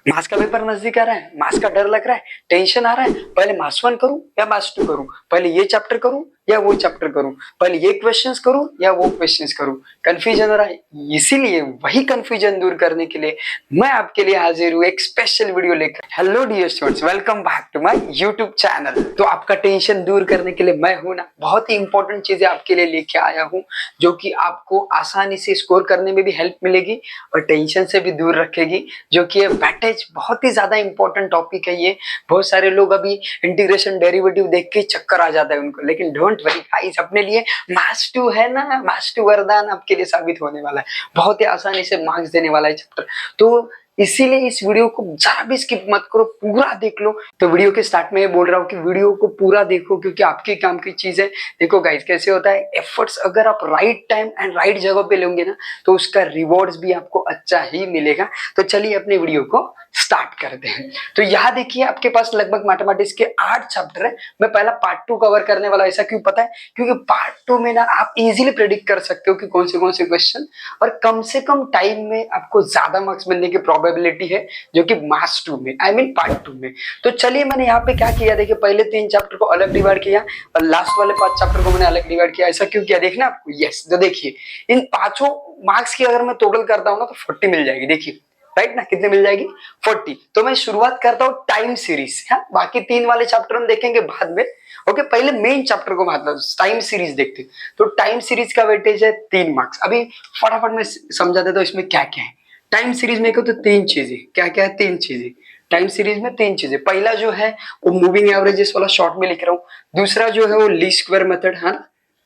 मास का पेपर नजदीक आ रहा है, मास का डर लग रहा है, टेंशन आ रहा है, पहले मास 1 करूं या मास 2 करूं, पहले ये चैप्टर करूं या वो चैप्टर करूं, पहले ये क्वेश्चंस करूं या वो क्वेश्चंस करूं, कंफ्यूजन हो रहा है। इसीलिए वही कंफ्यूजन दूर करने के लिए मैं आपके लिए हाजिर हूं एक स्पेशल वीडियो लेकर। Hello dear students, welcome back to my YouTube channel. तो आपका टेंशन दूर करने के लिए मैं हूं ना, बहुत ही इंपॉर्टेंट चीजें आपके लिए लेके आया हूं जो कि आपको आसानी से स्कोर करने में भी हेल्प मिलेगी और टेंशन से भी दूर रखेगी, जो कि वेटेज बहुत ही ज्यादा इंपॉर्टेंट टॉपिक है। ये बहुत सारे लोग अभी इंटीग्रेशन डेरिवेटिव देख के चक्कर आ जाता है उनको, लेकिन डोंट वरी गाइस, अपने लिए मैथ्स 2 है ना, मैथ्स 2 वरदान आपके लिए साबित होने वाला है, बहुत ही आसानी से मार्क्स देने वाला है चैप्टर। तो इसीलिए इस वीडियो को जरा भी स्किप मत करो, पूरा देख लो। तो वीडियो के स्टार्ट में बोल रहा हूँ कि वीडियो को पूरा देखो, क्योंकि आपके काम की चीज है। देखो गाइस, कैसे होता है, एफर्ट्स अगर आप राइट टाइम एंड राइट जगह पे लेंगे ना, तो उसका रिवॉर्ड्स भी आपको अच्छा ही मिलेगा। तो चलिए अपने वीडियो को स्टार्ट करते हैं। तो यहाँ देखिए, आपके पास लगभग मैथमेटिक्स के 8 चैप्टर है। मैं पहला पार्ट 2 कवर करने वाला। ऐसा क्यों पता है? क्योंकि पार्ट 2 में ना आप इजीली प्रेडिक्ट कर सकते हो कि कौन से क्वेश्चन, और कम से कम टाइम में आपको ज्यादा मार्क्स मिलने की प्रोबेबिलिटी है, जो कि मैथ्स 2 में, आई मीन पार्ट 2 में। तो चलिए, मैंने यहाँ पे क्या किया, देखिए पहले 3 चैप्टर को अलग डिवाइड किया और लास्ट वाले 5 चैप्टर को मैंने अलग डिवाइड किया। ऐसा क्यों किया देखना आपको। यस, तो देखिए इन पांचों मार्क्स की अगर मैं टोटल करता हूँ ना, तो 40 मिल जाएगी। देखिए राइट ना, कितने मिल जाएगी? 40। तो मैं शुरुआत करता हूँ टाइम सीरीज। बाकी 3 वाले चैप्टर हम देखेंगे बाद में। ओके, पहले मेन चैप्टर को मतलब टाइम सीरीज देखते हैं। तो टाइम सीरीज का वेटेज है 3 मार्क्स। अभी फटाफट में समझा देता हूँ इसमें क्या क्या है। टाइम सीरीज में तो 3 चीजें, क्या क्या है? 3 चीजें टाइम सीरीज में, 3 चीजें। पहला जो है वो मूविंग एवरेजेस वाला शॉर्ट में लिख रहा हूँ। दूसरा जो है वो लीस्ट स्क्वायर मेथड है,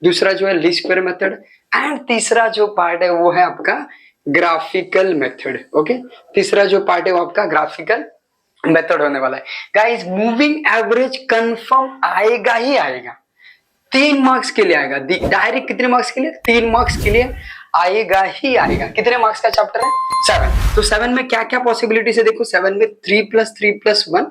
दूसरा जो है लीस्ट स्क्वायर मेथड, एंड तीसरा जो पार्ट है वो है आपका ग्राफिकल मेथड। ओके, तीसरा जो पार्ट है वो आपका ग्राफिकल मेथड होने वाला है। गाइस, मूविंग एवरेज कंफर्म आएगा ही आएगा, 3 मार्क्स के लिए आएगा। डायरेक्ट कितने मार्क्स के लिए? 3 मार्क्स के लिए आएगा ही आएगा। कितने मार्क्स का चैप्टर है? 7। तो 7 में क्या क्या पॉसिबिलिटीज है देखो। 7 में 3+3+1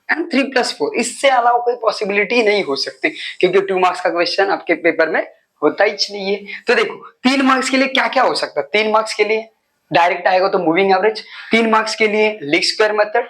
एंड 3+4, इससे अलावा कोई पॉसिबिलिटी नहीं हो सकती, क्योंकि 2 मार्क्स का क्वेश्चन आपके पेपर में होता ही नहीं है। तो देखो 3 मार्क्स के लिए क्या क्या हो सकता है। 3 मार्क्स के लिए डायरेक्ट आएगा तो मूविंग एवरेज, 3 मार्क्स के लिए लीस्ट स्क्वायर मेथड,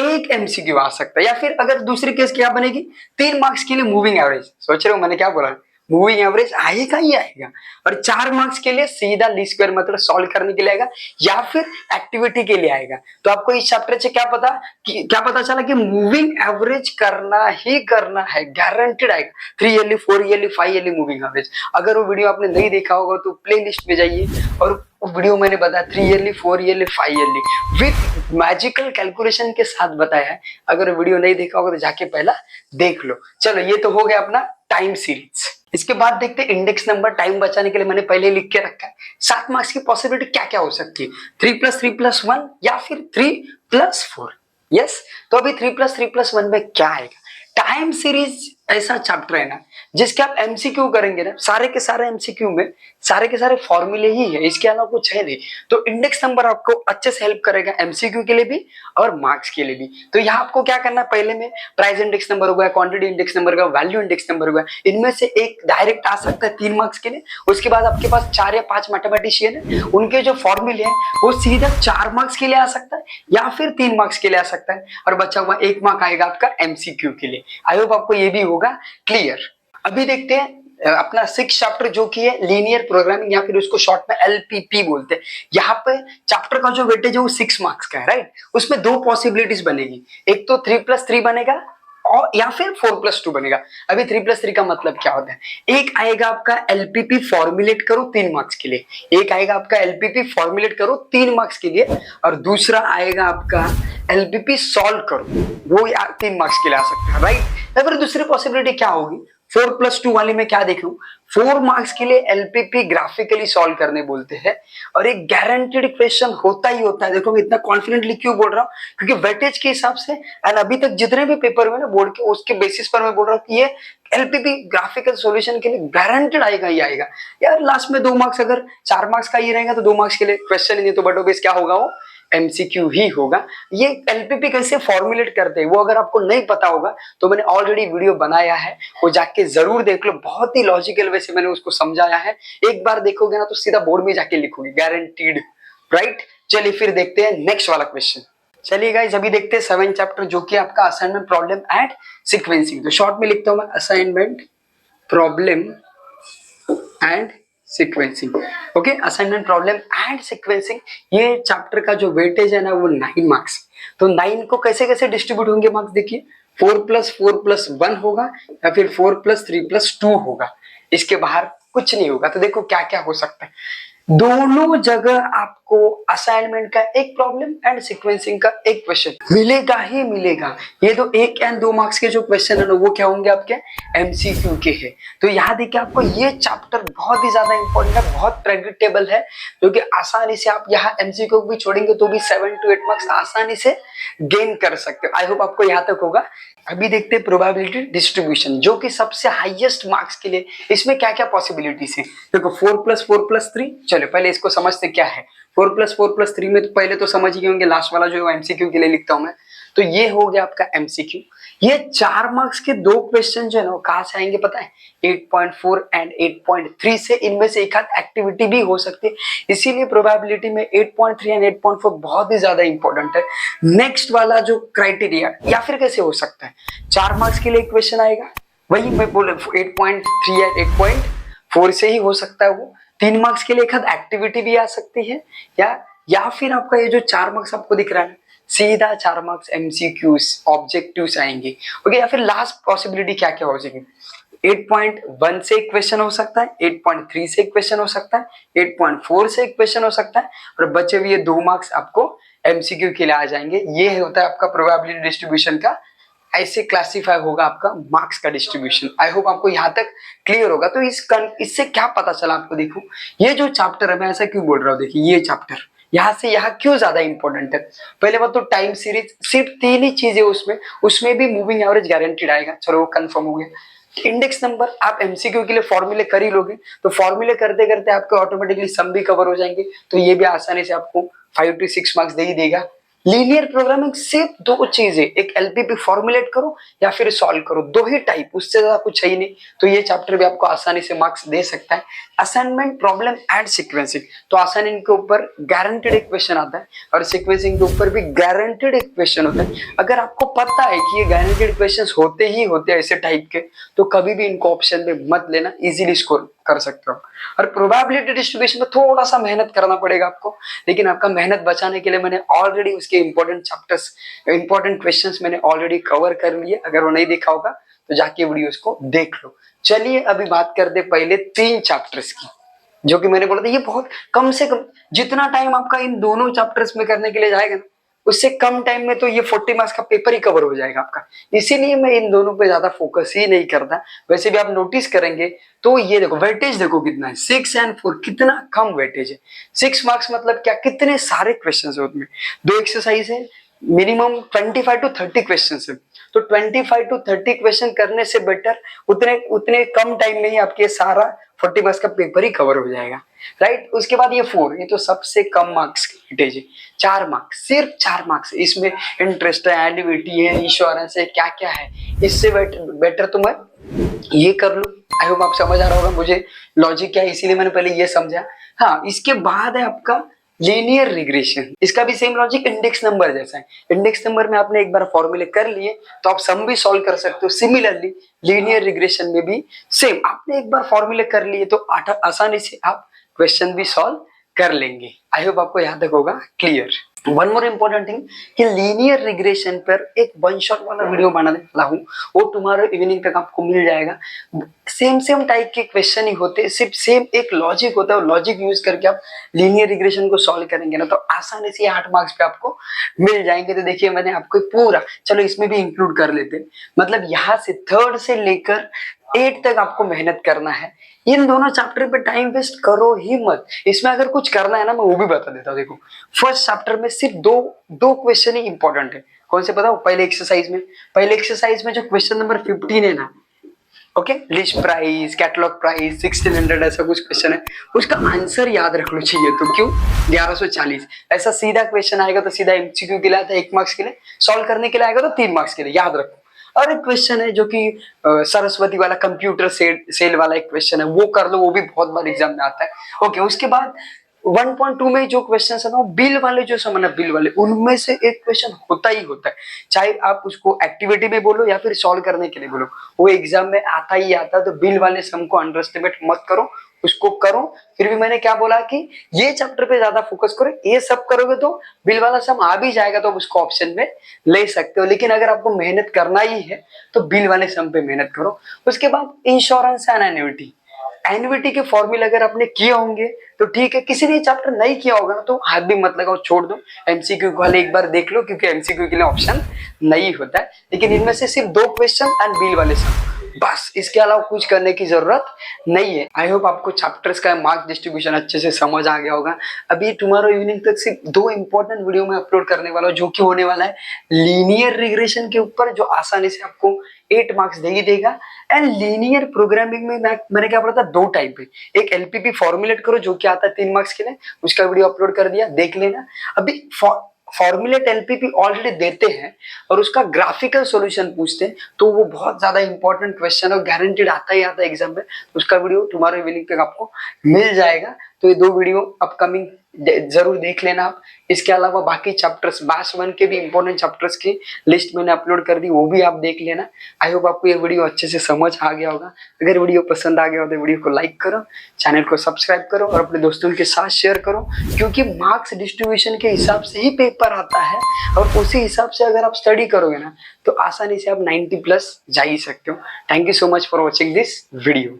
एक एमसीक्यू आ सकता है, या फिर अगर दूसरी केस क्या बनेगी, 3 मार्क्स के लिए मूविंग एवरेज। सोच रहे हो मैंने क्या बोला? मूविंग एवरेज आएगा ही आएगा। और 4 मार्क्स के लिए सीधा लीस्ट स्क्वायर मेथड सॉल्व करने के लिए आएगा, या फिर एक्टिविटी के लिए आएगा। तो आपको इस चैप्टर से क्या पता चला कि मूविंग एवरेज करना ही करना है, गारंटेड आएगा। 3 yearly, 4 yearly, 5 yearly moving average. अगर वो वीडियो आपने नहीं देखा होगा तो प्ले लिस्ट में जाइए, और वीडियो मैंने बताया 3 yearly, 4 yearly, 5 yearly with magical calculation के साथ बताया है। अगर वीडियो नहीं देखा होगा तो जाके पहला देख लो। चलो, ये तो हो गया अपना टाइम सीरीज। इसके बाद देखते हैं इंडेक्स नंबर। टाइम बचाने के लिए मैंने पहले लिख के रखा है 7 मार्क्स की पॉसिबिलिटी क्या क्या हो सकती है। 3+3+1 या फिर 3+4। यस, तो अभी 3+3+1 में क्या आएगा? टाइम सीरीज ऐसा चैप्टर है ना, जिसके आप एमसीक्यू करेंगे ना, सारे के सारे एमसीक्यू में सारे के सारे फॉर्मूले ही है, इसके अलावा कुछ है नहीं। तो इंडेक्स नंबर आपको अच्छे से हेल्प करेगा एमसीक्यू के लिए भी और मार्क्स के लिए भी। तो यहाँ आपको क्या करना है, पहले में प्राइस इंडेक्स नंबर हो गया, क्वांटिटी इंडेक्स नंबर हो गया, वैल्यू इंडेक्स नंबर हो गया, इनमें से एक डायरेक्ट आ सकता है 3 मार्क्स के लिए। उसके बाद आपके पास 4 या 5 मैथमेटिशियन है, उनके जो फॉर्मूले हैं वो सीधा 4 मार्क्स के लिए आ सकता है या फिर 3 मार्क्स के लिए आ सकता है, और बचा हुआ 1 मार्क आएगा आपका एमसीक्यू के लिए। आई होप आपको ये भी होगा क्लियर। अभी देखते हैं अपना 6 चैप्टर, जो कि है लीनियर प्रोग्रामिंग, या फिर उसको शॉर्ट में एलपीपी बोलते हैं। यहाँ पे चैप्टर का जो वेटेज है वो 6 मार्क्स का है, राइट। उसमें 2 पॉसिबिलिटीज बनेगी, एक तो 3+3 बनेगा और या फिर 4+2 बनेगा। अभी 3+3 का मतलब क्या होता है? एक आएगा आपका एलपीपी फॉर्मुलेट करो 3 मार्क्स के लिए, एक आएगा आपका एलपीपी फॉर्मुलेट करो 3 मार्क्स के लिए, और दूसरा आएगा आपका एलपीपी सॉल्व करो, वो 3 मार्क्स के लिए आ सकता है, राइट। या फिर दूसरी पॉसिबिलिटी क्या होगी, 4+2 वाले में क्या देखूं, 4 मार्क्स के लिए एलपीपी ग्राफिकली सॉल्व करने बोलते हैं, और एक गारंटेड क्वेश्चन होता ही होता है। देखो मैं इतना कॉन्फिडेंटली क्यों बोल रहा हूँ, क्योंकि वेटेज के हिसाब से एंड अभी तक जितने भी पेपर हुए ना बोर्ड के, उसके बेसिस पर मैं बोल रहा हूँ कि ये एलपीपी ग्राफिकल सॉल्यूशन के लिए गारंटेड आएगा ही आएगा। यार लास्ट में 2 मार्क्स, अगर 4 मार्क्स का ही रहेगा तो 2 मार्क्स के लिए क्वेश्चन ही नहीं, तो बट ऑब्वियस क्या होगा, वो एमसीक्यू ही होगा। ये एलपीपी कैसे फॉर्मुलेट करते हैं वो अगर आपको नहीं पता होगा तो मैंने ऑलरेडी वीडियो बनाया है, वो जाके जरूर देख लो। बहुत ही लॉजिकल वे से मैंने उसको समझाया है, एक बार देखोगे ना तो सीधा बोर्ड में जाके लिखोगे, गारंटीड, राइट। चलिए फिर देखते हैं नेक्स्ट वाला क्वेश्चन। चलिए गाइस, अभी देखते हैं 7 चैप्टर जो कि आपका असाइनमेंट प्रॉब्लम एंड सीक्वेंसिंग। तो शॉर्ट में लिखता हूं मैं assignment problem and sequencing. Okay, assignment problem and sequencing, ये चैप्टर का जो वेटेज है ना वो 9 मार्क्स। तो 9 को कैसे कैसे डिस्ट्रीब्यूट होंगे मार्क्स देखिए, 4+4+1 होगा या फिर 4+3+2 होगा, इसके बाहर कुछ नहीं होगा। तो देखो क्या क्या हो सकता है, दोनों जगह आपको असाइनमेंट का एक प्रॉब्लम एंड सीक्वेंसिंग का एक क्वेश्चन मिलेगा ही मिलेगा। ये तो 1 एंड 2 मार्क्स के जो क्वेश्चन है ना वो क्या होंगे आपके एमसीक्यू के हैं। तो यहाँ देखिए आपको ये चैप्टर बहुत ही ज्यादा इंपॉर्टेंट है, बहुत प्रेडिक्टेबल है, क्योंकि आसानी से आप यहाँ एमसीक्यू भी छोड़ेंगे तो भी 7 to 8 मार्क्स आसानी से गेन कर सकते हो। आई होप आपको यहाँ तक होगा। अभी देखते हैं प्रोबेबिलिटी डिस्ट्रीब्यूशन, जो कि सबसे हाईएस्ट मार्क्स के लिए इसमें क्या क्या पॉसिबिलिटीज है। देखो 4+4+3, चलो पहले इसको समझते क्या है। 4+4+3 में तो पहले तो समझ ही गए होंगे, लास्ट वाला जो एमसीक्यू के लिए लिखता हूं मैं। तो ये हो गया आपका एमसीक्यू। ये 4 मार्क्स के 2 क्वेश्चन जो है ना कहां से आएंगे पता है, 8.4 एंड 8.3 से। इनमें से एक आध एक्टिविटी भी हो सकती है, इसीलिए प्रोबेबिलिटी में 8.3 एंड 8.4 बहुत ही ज्यादा इंपॉर्टेंट है। नेक्स्ट वाला जो क्राइटेरिया, या फिर कैसे हो सकता है, 4 मार्क्स के लिए क्वेश्चन आएगा, वही मैं बोले 8.3 या 8.4 से ही हो सकता है वो। 3 मार्क्स के लिए एक आध एक्टिविटी भी आ सकती है, या फिर आपका ये जो 4 मार्क्स आपको दिख रहा है सीधा 4 मार्क्स एमसीक्यूज ऑब्जेक्टिव्स आएंगे। ओके, या फिर लास्ट पॉसिबिलिटी क्या क्या हो जाएगी, 8.1 से एक क्वेश्चन हो सकता है, 8.3 से एक क्वेश्चन हो सकता है, 8.4 से एक क्वेश्चन हो सकता है, और बचे हुए 2 मार्क्स आपको एमसीक्यू के लिए आ जाएंगे। ये होता है आपका प्रोबेबिलिटी डिस्ट्रीब्यूशन का, ऐसे क्लासिफाई होगा आपका मार्क्स का डिस्ट्रीब्यूशन। आई होप आपको यहाँ तक क्लियर होगा। तो इससे क्या पता चला आपको, देखो ये जो चैप्टर है, मैं ऐसा क्यों बोल रहा हूँ, देखिए ये चैप्टर यहाँ से यहाँ क्यों ज्यादा इंपॉर्टेंट है। पहले बात तो टाइम सीरीज, सिर्फ 3 ही चीजें उसमें भी मूविंग एवरेज गारंटीड आएगा, चलो वो कंफर्म हो गया। इंडेक्स नंबर आप एमसीक्यू के लिए फॉर्मूले कर ही लोगे, तो फॉर्मूले करते करते आपके ऑटोमेटिकली सम भी कवर हो जाएंगे, तो ये भी आसानी से आपको 5 to 6 मार्क्स दे ही देगा। लीनियर प्रोग्रामिंग सिर्फ 2 चीजें, एक एलपीपी फॉर्मुलेट करो या फिर सॉल्व करो, 2 ही टाइप, उससे ज्यादा कुछ है ही नहीं। तो ये चैप्टर भी आपको आसानी से मार्क्स दे सकता है। असाइनमेंट प्रॉब्लम एंड सीक्वेंसिंग, तो असाइनमेंट के ऊपर गारंटेड एक क्वेश्चन आता है और सीक्वेंसिंग के ऊपर भी गारंटेड एक क्वेश्चन होता है। अगर आपको पता है कि ये गारंटेड क्वेश्चन होते ही होते हैं ऐसे टाइप के, तो कभी भी इनको ऑप्शन में मत लेना, इजीली स्कोर कर सकते हो। और प्रोबेबिलिटी डिस्ट्रीब्यूशन में थोड़ा सा मेहनत करना पड़ेगा आपको, लेकिन आपका मेहनत बचाने के लिए मैंने ऑलरेडी उसके इंपॉर्टेंट चैप्टर्स, इंपॉर्टेंट क्वेश्चंस मैंने ऑलरेडी कवर कर लिए। अगर वो नहीं देखा होगा तो जाके वीडियोस को देख लो। चलिए अभी बात करते पहले 3 चैप्टर्स की, जो कि मैंने बोला था ये बहुत कम से कम, जितना टाइम आपका इन दोनों चैप्टर्स में करने के लिए जाएगा ना, उससे कम टाइम में तो ये 40 मार्क्स का पेपर ही कवर हो जाएगा आपका। इसीलिए मैं इन दोनों पे ज्यादा फोकस ही नहीं करता। वैसे भी आप नोटिस करेंगे तो ये देखो वेटेज देखो कितना है, 6 and 4, कितना कम वेटेज है। 6 मार्क्स मतलब क्या, कितने सारे क्वेश्चन है उसमें, 2 एक्सरसाइज है, मिनिमम 25 to 30 क्वेश्चन है। तो 25 to 30 क्वेश्चन करने से बेटर उतने उतने कम टाइम में ही आपके सारा 40 मार्क्स का पेपर ही कवर हो जाएगा, राइट। उसके बाद ये 4, ये तो सबसे कम मार्क्स की वेटेज है, 4 मार्क्स, सिर्फ 4 मार्क्स। इसमें इंटरेस्ट है, एलिविटी है, इंश्योरेंस है, क्या क्या है, इससे बेटर तो मैं ये कर लूं। आई होप आप समझ आ रहा होगा मुझे लॉजिक क्या है, इसीलिए मैंने पहले ये समझा। हाँ, इसके बाद है आपका लीनियर रिग्रेशन, इसका भी सेम लॉजिक इंडेक्स नंबर जैसा है। इंडेक्स नंबर में आपने एक बार फॉर्मूले कर लिए तो आप सम भी सॉल्व कर सकते हो। सिमिलरली लीनियर रिग्रेशन में भी सेम, आपने एक बार फॉर्मूले कर लिए तो आसानी से आप क्वेश्चन भी सॉल्व कर लेंगे। आई होप आपको यहाँ तक होगा clear. One more important thing कि लीनियर रिग्रेशन पर एक वन शॉट वाला वीडियो बनाने वाला हूँ, वो टुमारो इवनिंग तक आपको मिल जाएगा। सेम टाइप के क्वेश्चन ही होते हैं, सिर्फ सेम एक लॉजिक होता है, लॉजिक यूज करके आप लीनियर रिग्रेशन को सॉल्व करेंगे ना तो आसानी से 8 मार्क्स पे आपको मिल जाएंगे। तो देखिए मैंने आपको पूरा, चलो इसमें भी इंक्लूड कर लेते हैं, मतलब यहाँ से 3rd से लेकर 8 तक आपको मेहनत करना है। इन दोनों चैप्टर पे टाइम वेस्ट करो ही मत। इसमें अगर कुछ करना है ना मैं वो भी बता देता हूँ। देखो फर्स्ट चैप्टर में सिर्फ दो क्वेश्चन ही इंपॉर्टेंट है। कौन से बताओ, पहले एक्सरसाइज में जो क्वेश्चन नंबर 15 है ना, okay, list price, catalogue price, 1600 ऐसा कुछ क्वेश्चन है, उसका आंसर याद रख लो चाहिए तो। क्यों 1140 ऐसा सीधा क्वेश्चन आएगा तो सीधा एमसीक्यू के लिए आता है 1 मार्क्स के लिए, सॉल्व करने के लिए आएगा तो 3 मार्क्स के लिए, याद रखो। और एक क्वेश्चन है जो कि सरस्वती वाला कंप्यूटर सेल वाला एक क्वेश्चन है, वो कर लो, वो भी बहुत बार एग्जाम में आता है। ओके, उसके बाद 1.2 में जो क्वेश्चन है ना, बिल वाले जो सम है ना, बिल वाले, उनमें से एक क्वेश्चन होता ही होता है, चाहे आप उसको एक्टिविटी में बोलो या फिर सॉल्व करने के लिए बोलो, वो एग्जाम में आता ही आता है। तो बिल वाले सम को अंडर एस्टिमेट मत करो, उसको करो। फिर भी मैंने क्या बोला कि ये चैप्टर पे ज्यादा फोकस करो, ये सब करोगे तो बिल वाला सम आ भी जाएगा, तो आप उसको ऑप्शन में ले सकते हो। लेकिन अगर आपको मेहनत करना ही है तो बिल वाले सम पे मेहनत करो। उसके बाद इंश्योरेंस एंड एन्युटी, एन्युटी के फॉर्मूले अगर आपने किए होंगे तो ठीक है, किसी ने चैप्टर नहीं किया होगा ना तो हाथ भी मत लगाओ, छोड़ दो, एमसीक्यू वाले एक बार देख लो, क्योंकि एमसीक्यू के लिए ऑप्शन नहीं होता है। लेकिन इनमें से सिर्फ 2 क्वेश्चन एंड बिल वाले सम, बस, इसके अलावा कुछ करने की जरूरत नहीं है। आई होप आपको चैप्टर्स का मार्क्स डिस्ट्रीब्यूशन अच्छे से समझ आ गया होगा। अभी टुमारो इवनिंग तक सिर्फ 2 इंपॉर्टेंट वीडियो में अपलोड करने वाला हूँ, जो कि होने वाला है लीनियर रिग्रेशन के ऊपर, जो आसानी से आपको 8 मार्क्स दे ही देगा। एंड लीनियर प्रोग्रामिंग में मैंने क्या पढ़ा था, 2 टाइप है, एक एलपीपी फॉर्मुलेट करो जो कि आता है 3 मार्क्स के लिए, उसका वीडियो अपलोड कर दिया, देख लेना। अभी फॉर्मुलेट एलपीपी ऑलरेडी देते हैं और उसका ग्राफिकल सॉल्यूशन पूछते हैं, तो वो बहुत ज्यादा इंपॉर्टेंट क्वेश्चन है, गारंटीड आता ही आता है एग्जाम में। उसका वीडियो टुमारो इवनिंग तक आपको मिल जाएगा। तो ये 2 वीडियो अपकमिंग जरूर देख लेना आप। इसके अलावा बाकी चैप्टर्स, बैच 1 के भी इंपॉर्टेंट चैप्टर्स की लिस्ट मैंने अपलोड कर दी, वो भी आप देख लेना। आई होप आपको ये वीडियो अच्छे से समझ आ गया होगा। अगर वीडियो पसंद आ गया हो तो वीडियो को लाइक करो, चैनल को सब्सक्राइब करो और अपने दोस्तों के साथ शेयर करो, क्योंकि मार्क्स डिस्ट्रीब्यूशन के हिसाब से ही पेपर आता है और उसी हिसाब से अगर आप स्टडी करोगे ना तो आसानी से आप 90+ जा ही सकते हो। Thank you so much for watching this video.